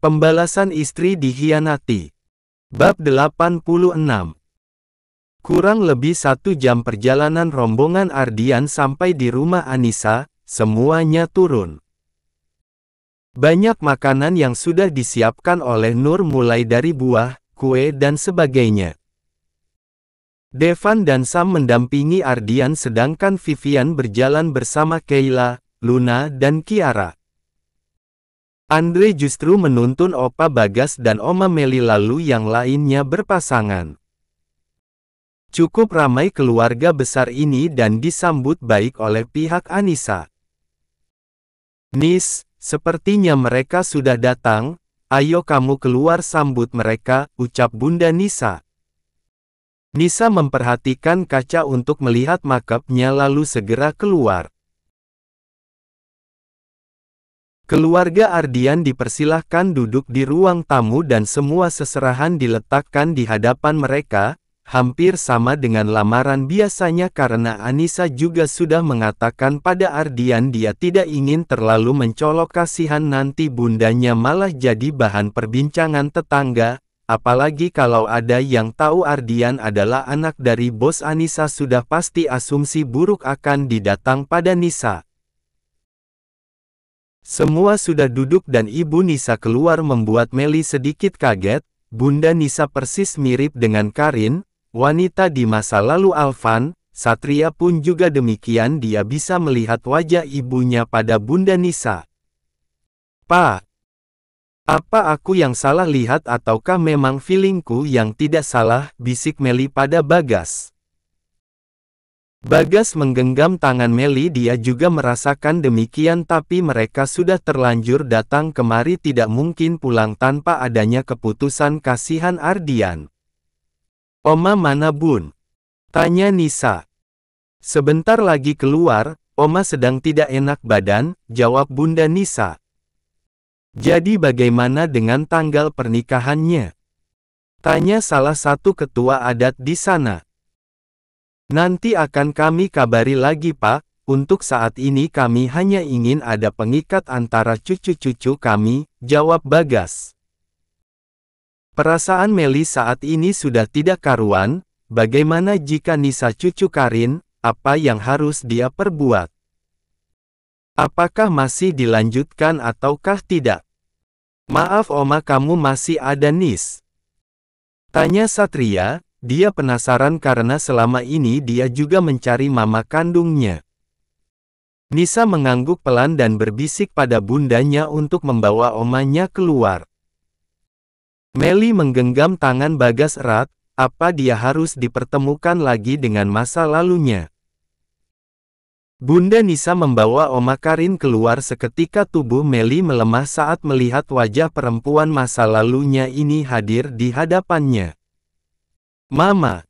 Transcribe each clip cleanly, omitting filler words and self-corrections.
Pembalasan istri dikhianati. Bab 86. Kurang lebih 1 jam perjalanan rombongan Ardian sampai di rumah Anissa, semuanya turun. Banyak makanan yang sudah disiapkan oleh Nur mulai dari buah, kue dan sebagainya. Devan dan Sam mendampingi Ardian sedangkan Vivian berjalan bersama Kayla, Luna dan Kiara. Andre justru menuntun Opa Bagas dan Oma Meli lalu yang lainnya berpasangan. Cukup ramai keluarga besar ini dan disambut baik oleh pihak Anissa. "Nis, sepertinya mereka sudah datang, ayo kamu keluar sambut mereka," ucap Bunda Nisa. Nisa memperhatikan kaca untuk melihat makeupnya lalu segera keluar. Keluarga Ardian dipersilahkan duduk di ruang tamu dan semua seserahan diletakkan di hadapan mereka, hampir sama dengan lamaran biasanya karena Anissa juga sudah mengatakan pada Ardian dia tidak ingin terlalu mencolok kasihan nanti bundanya malah jadi bahan perbincangan tetangga, apalagi kalau ada yang tahu Ardian adalah anak dari bos Anissa sudah pasti asumsi buruk akan didatang pada Nisa. Semua sudah duduk dan Ibu Nisa keluar membuat Meli sedikit kaget. Bunda Nisa persis mirip dengan Karin, wanita di masa lalu Alvan. Satria pun juga demikian, dia bisa melihat wajah ibunya pada Bunda Nisa. "Pak, apa aku yang salah lihat ataukah memang feelingku yang tidak salah?" bisik Meli pada Bagas. Bagas menggenggam tangan Meli, dia juga merasakan demikian tapi mereka sudah terlanjur datang kemari tidak mungkin pulang tanpa adanya keputusan kasihan Ardian. "Oma mana Bun?" tanya Nisa. "Sebentar lagi keluar, Oma sedang tidak enak badan," jawab Bunda Nisa. "Jadi bagaimana dengan tanggal pernikahannya?" tanya salah satu ketua adat di sana. "Nanti akan kami kabari lagi Pak, untuk saat ini kami hanya ingin ada pengikat antara cucu-cucu kami," jawab Bagas. Perasaan Meli saat ini sudah tidak karuan, bagaimana jika Nisa cucu Karin, apa yang harus dia perbuat? Apakah masih dilanjutkan ataukah tidak? "Maaf Oma, kamu masih ada Nis?" tanya Satria. Dia penasaran karena selama ini dia juga mencari mama kandungnya. Nisa mengangguk pelan dan berbisik pada bundanya untuk membawa omanya keluar. Meli menggenggam tangan Bagas erat, apa dia harus dipertemukan lagi dengan masa lalunya? Bunda Nisa membawa Oma Karin keluar seketika tubuh Meli melemah saat melihat wajah perempuan masa lalunya ini hadir di hadapannya. "Mama!"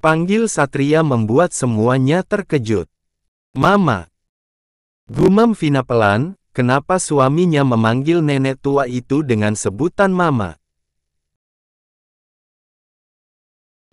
panggil Satria membuat semuanya terkejut. "Mama!" gumam Vina pelan, kenapa suaminya memanggil nenek tua itu dengan sebutan Mama?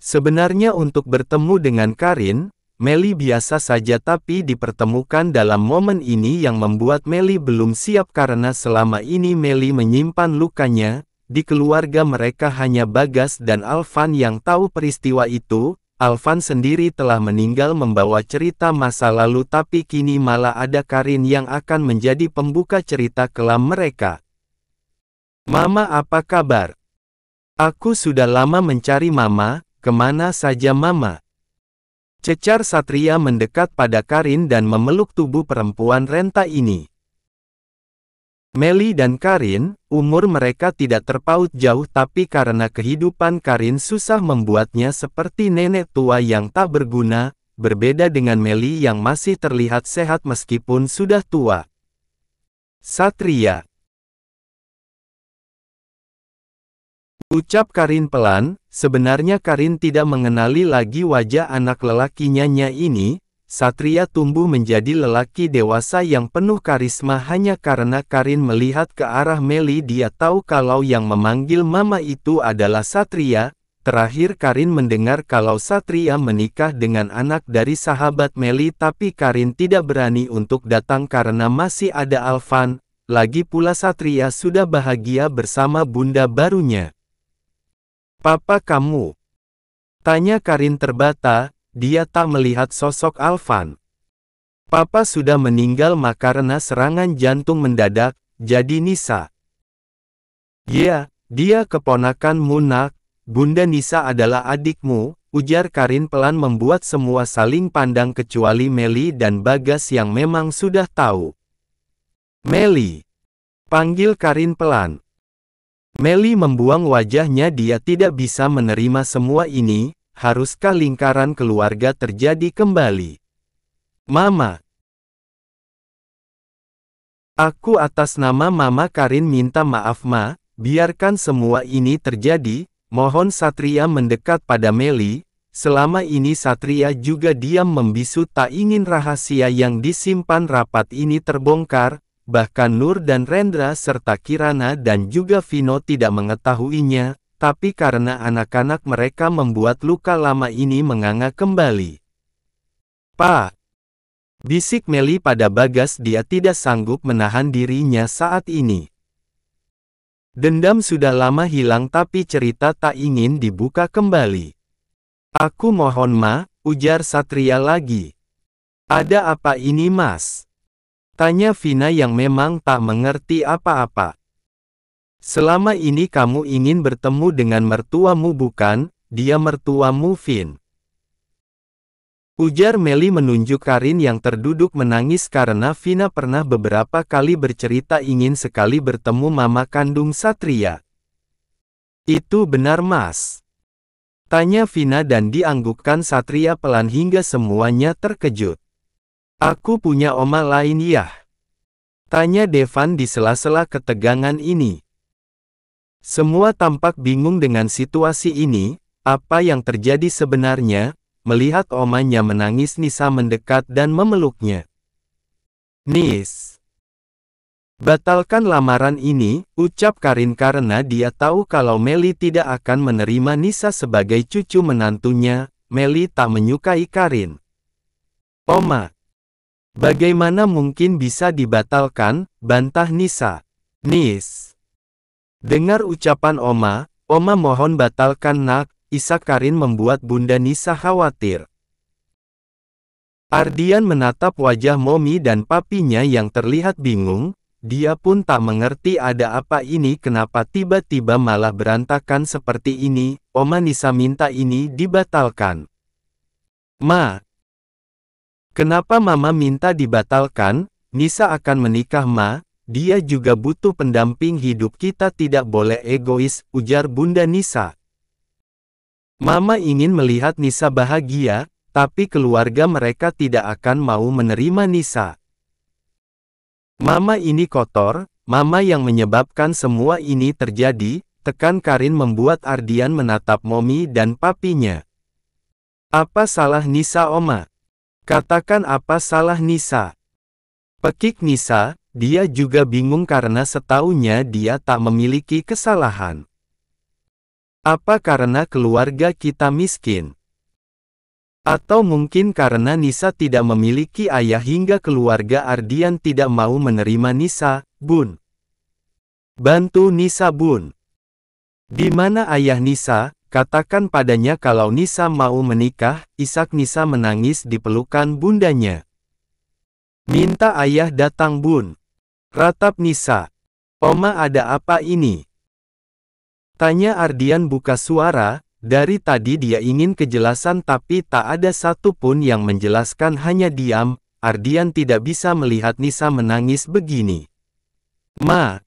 Sebenarnya untuk bertemu dengan Karin, Meli biasa saja tapi dipertemukan dalam momen ini yang membuat Meli belum siap karena selama ini Meli menyimpan lukanya. Di keluarga mereka hanya Bagas dan Alvan yang tahu peristiwa itu. Alvan sendiri telah meninggal membawa cerita masa lalu tapi kini malah ada Karin yang akan menjadi pembuka cerita kelam mereka. "Mama, apa kabar? Aku sudah lama mencari Mama, kemana saja Mama?" cecar Satria mendekat pada Karin dan memeluk tubuh perempuan renta ini. Meli dan Karin, umur mereka tidak terpaut jauh tapi karena kehidupan Karin susah membuatnya seperti nenek tua yang tak berguna, berbeda dengan Meli yang masih terlihat sehat meskipun sudah tua. "Satria," ucap Karin pelan, sebenarnya Karin tidak mengenali lagi wajah anak lelakinya ini. Satria tumbuh menjadi lelaki dewasa yang penuh karisma hanya karena Karin melihat ke arah Meli. Dia tahu kalau yang memanggil Mama itu adalah Satria. Terakhir Karin mendengar kalau Satria menikah dengan anak dari sahabat Meli tapi Karin tidak berani untuk datang karena masih ada Alvan. lagi pula Satria sudah bahagia bersama bunda barunya. Papa kamu? Tanya Karin terbata, dia tak melihat sosok Alvan. Papa sudah meninggal karena serangan jantung mendadak, jadi Nisa. Ya, dia keponakanmu nak, Bunda Nisa adalah adikmu, ujar Karin pelan membuat semua saling pandang kecuali Meli dan Bagas yang memang sudah tahu. Meli, panggil Karin pelan. Meli membuang wajahnya, dia tidak bisa menerima semua ini, haruskah lingkaran keluarga terjadi kembali? Mama. Aku atas nama Mama Karin minta maaf Ma, biarkan semua ini terjadi, mohon. Satria mendekat pada Meli, selama ini Satria juga diam membisu tak ingin rahasia yang disimpan rapat ini terbongkar, bahkan Nur dan Rendra serta Kirana dan juga Vino tidak mengetahuinya, tapi karena anak-anak mereka membuat luka lama ini menganga kembali. Pak! Bisik Meli pada Bagas, dia tidak sanggup menahan dirinya saat ini. Dendam sudah lama hilang tapi cerita tak ingin dibuka kembali. Aku mohon Ma, ujar Satria lagi. Ada apa ini Mas? Tanya Vina yang memang tak mengerti apa-apa. Selama ini kamu ingin bertemu dengan mertuamu bukan? Dia mertuamu Vin. Ujar Meli menunjuk Karin yang terduduk menangis karena Vina pernah beberapa kali bercerita ingin sekali bertemu mama kandung Satria. Itu benar Mas? Tanya Vina dan dianggukkan Satria pelan hingga semuanya terkejut. Aku punya oma lain ya? Tanya Devan di sela-sela ketegangan ini. Semua tampak bingung dengan situasi ini, apa yang terjadi sebenarnya? Melihat omanya menangis, Nisa mendekat dan memeluknya. Nis, batalkan lamaran ini, ucap Karin karena dia tahu kalau Meli tidak akan menerima Nisa sebagai cucu menantunya. Meli tak menyukai Karin. Oma, bagaimana mungkin bisa dibatalkan, bantah Nisa. Nis, dengar ucapan Oma, Oma mohon batalkan nak. Isak Karin membuat Bunda Nisa khawatir. Ardian menatap wajah Momi dan papinya yang terlihat bingung, dia pun tak mengerti ada apa ini, kenapa tiba-tiba malah berantakan seperti ini. Oma Nisa minta ini dibatalkan. Ma, kenapa Mama minta dibatalkan? Nisa akan menikah Ma, dia juga butuh pendamping hidup, kita tidak boleh egois, ujar Bunda Nisa. Mama ingin melihat Nisa bahagia, tapi keluarga mereka tidak akan mau menerima Nisa. Mama ini kotor, Mama yang menyebabkan semua ini terjadi, tekan Karin membuat Ardian menatap Momi dan papinya. Apa salah Nisa Oma? Katakan apa salah Nisa? Pekik Nisa, dia juga bingung karena setahunya dia tak memiliki kesalahan. Apa karena keluarga kita miskin? Atau mungkin karena Nisa tidak memiliki ayah hingga keluarga Ardian tidak mau menerima Nisa, Bun? Bantu Nisa Bun. Di mana ayah Nisa? Katakan padanya kalau Nisa mau menikah. Isak Nisa menangis di pelukan bundanya. Minta ayah datang Bun. Ratap Nisa. Oma ada apa ini? Tanya Ardian buka suara, dari tadi dia ingin kejelasan tapi tak ada satupun yang menjelaskan, hanya diam. Ardian tidak bisa melihat Nisa menangis begini. Ma,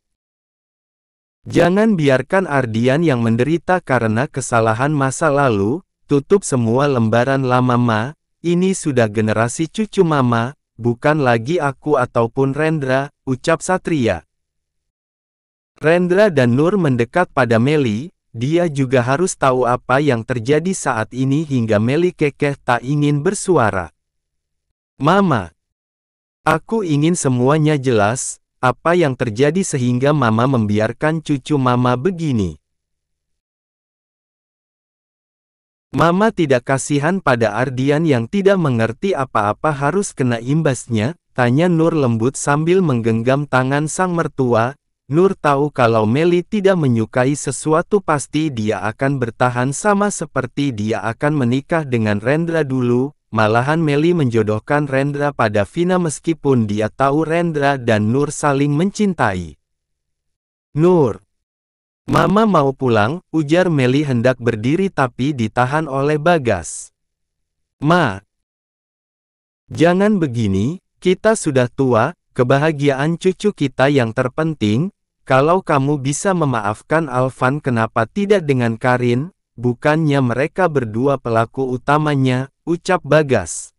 jangan biarkan Ardian yang menderita karena kesalahan masa lalu, tutup semua lembaran lama Ma, ini sudah generasi cucu Mama, bukan lagi aku ataupun Rendra, ucap Satria. Rendra dan Nur mendekat pada Meli, dia juga harus tahu apa yang terjadi saat ini hingga Meli kekeh tak ingin bersuara. Mama, aku ingin semuanya jelas, apa yang terjadi sehingga Mama membiarkan cucu Mama begini. Mama tidak kasihan pada Ardian yang tidak mengerti apa-apa harus kena imbasnya, Tanya Nur lembut sambil menggenggam tangan sang mertua. Nur tahu kalau Meli tidak menyukai sesuatu pasti dia akan bertahan sama seperti dia akan menikah dengan Rendra dulu. Malahan Meli menjodohkan Rendra pada Vina meskipun dia tahu Rendra dan Nur saling mencintai. Nur, Mama mau pulang, ujar Meli hendak berdiri tapi ditahan oleh Bagas. Ma, jangan begini, kita sudah tua. Kebahagiaan cucu kita yang terpenting. Kalau kamu bisa memaafkan Alvan kenapa tidak dengan Karin, bukannya mereka berdua pelaku utamanya, ucap Bagas.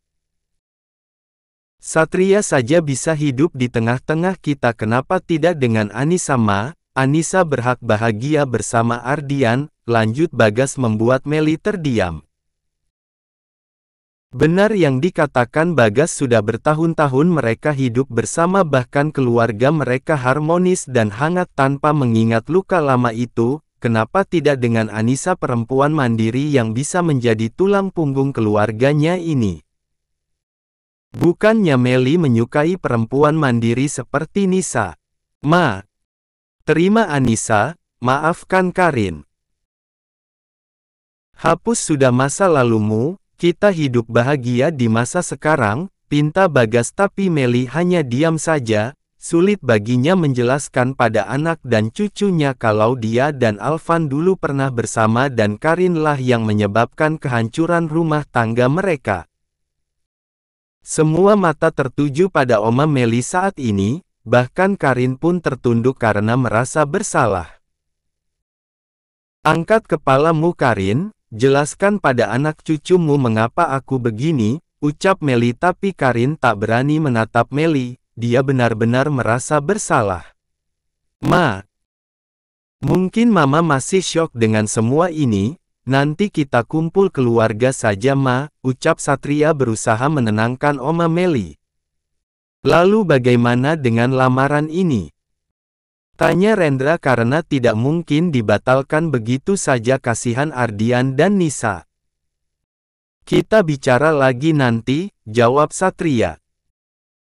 Satria saja bisa hidup di tengah-tengah kita kenapa tidak dengan Anissa Ma, Anissa berhak bahagia bersama Ardian, lanjut Bagas membuat Meli terdiam. Benar yang dikatakan Bagas sudah bertahun-tahun mereka hidup bersama bahkan keluarga mereka harmonis dan hangat tanpa mengingat luka lama itu, kenapa tidak dengan Anissa perempuan mandiri yang bisa menjadi tulang punggung keluarganya ini. Bukannya Meli menyukai perempuan mandiri seperti Nisa. Ma, terima Anissa, maafkan Karin. Hapus sudah masa lalumu. Kita hidup bahagia di masa sekarang, pinta Bagas tapi Meli hanya diam saja, sulit baginya menjelaskan pada anak dan cucunya kalau dia dan Alvan dulu pernah bersama dan Karinlah yang menyebabkan kehancuran rumah tangga mereka. Semua mata tertuju pada Oma Meli saat ini, bahkan Karin pun tertunduk karena merasa bersalah. Angkat kepalamu Karin. Jelaskan pada anak cucumu mengapa aku begini, ucap Meli tapi Karin tak berani menatap Meli, dia benar-benar merasa bersalah. Ma, mungkin Mama masih syok dengan semua ini, nanti kita kumpul keluarga saja Ma, ucap Satria berusaha menenangkan Oma Meli. Lalu bagaimana dengan lamaran ini? Tanya Rendra karena tidak mungkin dibatalkan begitu saja kasihan Ardian dan Nisa. Kita bicara lagi nanti, jawab Satria.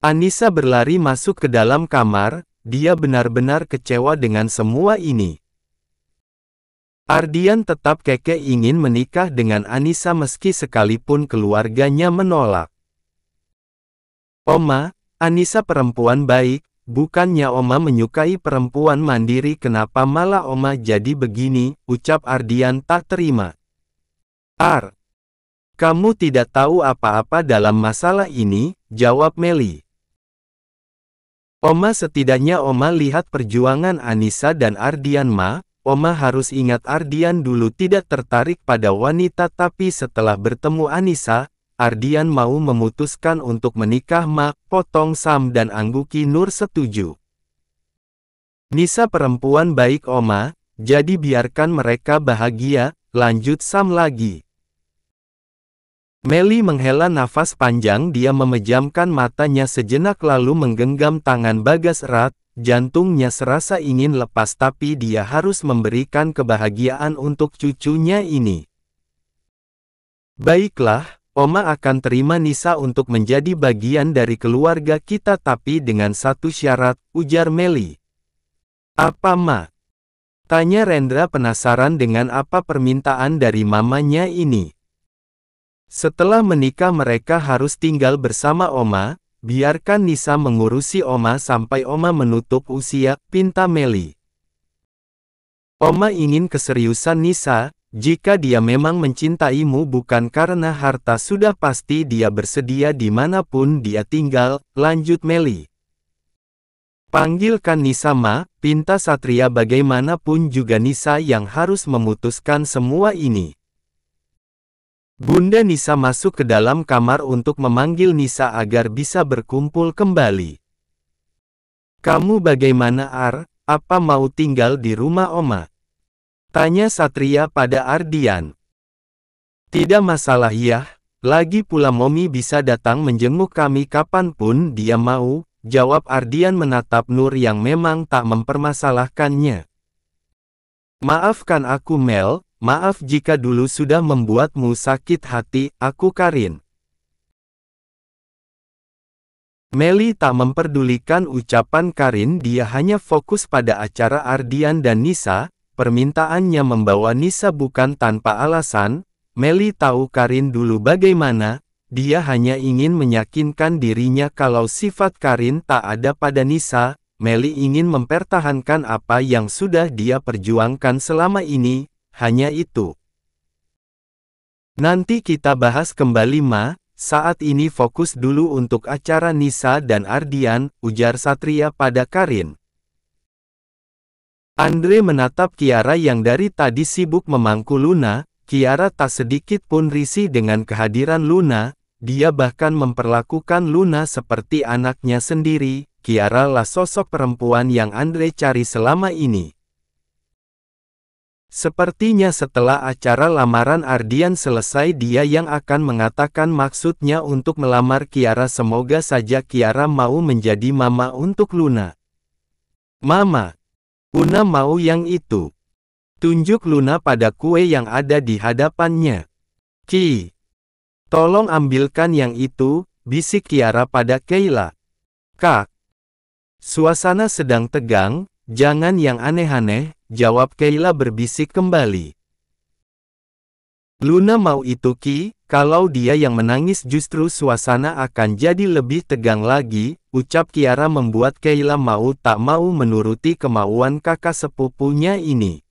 Anissa berlari masuk ke dalam kamar, dia benar-benar kecewa dengan semua ini. Ardian tetap kekeh ingin menikah dengan Anissa meski sekalipun keluarganya menolak. Oma, Anissa perempuan baik. Bukannya Oma menyukai perempuan mandiri kenapa malah Oma jadi begini, ucap Ardian tak terima. Kamu tidak tahu apa-apa dalam masalah ini, jawab Meli. Oma setidaknya Oma lihat perjuangan Anissa dan Ardian Ma, Oma harus ingat Ardian dulu tidak tertarik pada wanita tapi setelah bertemu Anissa, Ardian mau memutuskan untuk menikah Ma, potong Sam dan Angguki Nur setuju. Nisa perempuan baik Oma, jadi biarkan mereka bahagia, lanjut Sam lagi. Meli menghela nafas panjang dia memejamkan matanya sejenak lalu menggenggam tangan Bagas erat, jantungnya serasa ingin lepas tapi dia harus memberikan kebahagiaan untuk cucunya ini. Baiklah. Oma akan terima Nisa untuk menjadi bagian dari keluarga kita tapi dengan satu syarat, ujar Meli. Apa Ma? Tanya Rendra penasaran dengan apa permintaan dari mamanya ini. Setelah menikah mereka harus tinggal bersama Oma, biarkan Nisa mengurusi Oma sampai Oma menutup usia, pinta Meli. Oma ingin keseriusan Nisa. Jika dia memang mencintaimu bukan karena harta sudah pasti dia bersedia dimanapun dia tinggal, lanjut Meli. Panggilkan Nisa Ma, pinta Satria bagaimanapun juga Nisa yang harus memutuskan semua ini. Bunda Nisa masuk ke dalam kamar untuk memanggil Nisa agar bisa berkumpul kembali. Kamu bagaimana apa mau tinggal di rumah Oma? Tanya Satria pada Ardian. Tidak masalah ya, lagi pula Momi bisa datang menjenguk kami kapanpun dia mau, jawab Ardian menatap Nur yang memang tak mempermasalahkannya. Maafkan aku Mel, maaf jika dulu sudah membuatmu sakit hati, aku Karin. Meli tak memperdulikan ucapan Karin, dia hanya fokus pada acara Ardian dan Nisa. Permintaannya membawa Nisa bukan tanpa alasan. Meli tahu Karin dulu bagaimana, dia hanya ingin meyakinkan dirinya kalau sifat Karin tak ada pada Nisa. Meli ingin mempertahankan apa yang sudah dia perjuangkan selama ini, hanya itu. Nanti kita bahas kembali saat ini fokus dulu untuk acara Nisa dan Ardian, ujar Satria pada Karin. Andre menatap Kiara yang dari tadi sibuk memangku Luna. Kiara tak sedikit pun risih dengan kehadiran Luna, dia bahkan memperlakukan Luna seperti anaknya sendiri. Kiara lah sosok perempuan yang Andre cari selama ini. Sepertinya setelah acara lamaran Ardian selesai dia yang akan mengatakan maksudnya untuk melamar Kiara. Semoga saja Kiara mau menjadi mama untuk Luna. Mama, Luna mau yang itu. Tunjuk Luna pada kue yang ada di hadapannya. Ki, tolong ambilkan yang itu, bisik Kiara pada Kayla. Kak, suasana sedang tegang, jangan yang aneh-aneh, jawab Kayla berbisik kembali. Luna mau itu Ki, kalau dia yang menangis justru suasana akan jadi lebih tegang lagi, ucap Kiara membuat Kayla mau tak mau menuruti kemauan kakak sepupunya ini.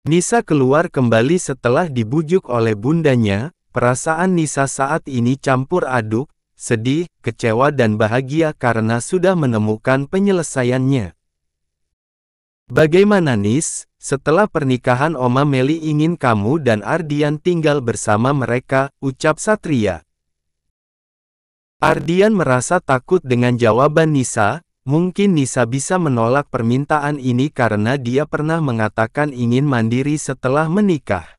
Nisa keluar kembali setelah dibujuk oleh bundanya. Perasaan Nisa saat ini campur aduk, sedih, kecewa dan bahagia karena sudah menemukan penyelesaiannya. Bagaimana Nis, setelah pernikahan Oma Meli ingin kamu dan Ardian tinggal bersama mereka, ucap Satria. Ardian merasa takut dengan jawaban Nisa. Mungkin Nisa bisa menolak permintaan ini karena dia pernah mengatakan ingin mandiri setelah menikah.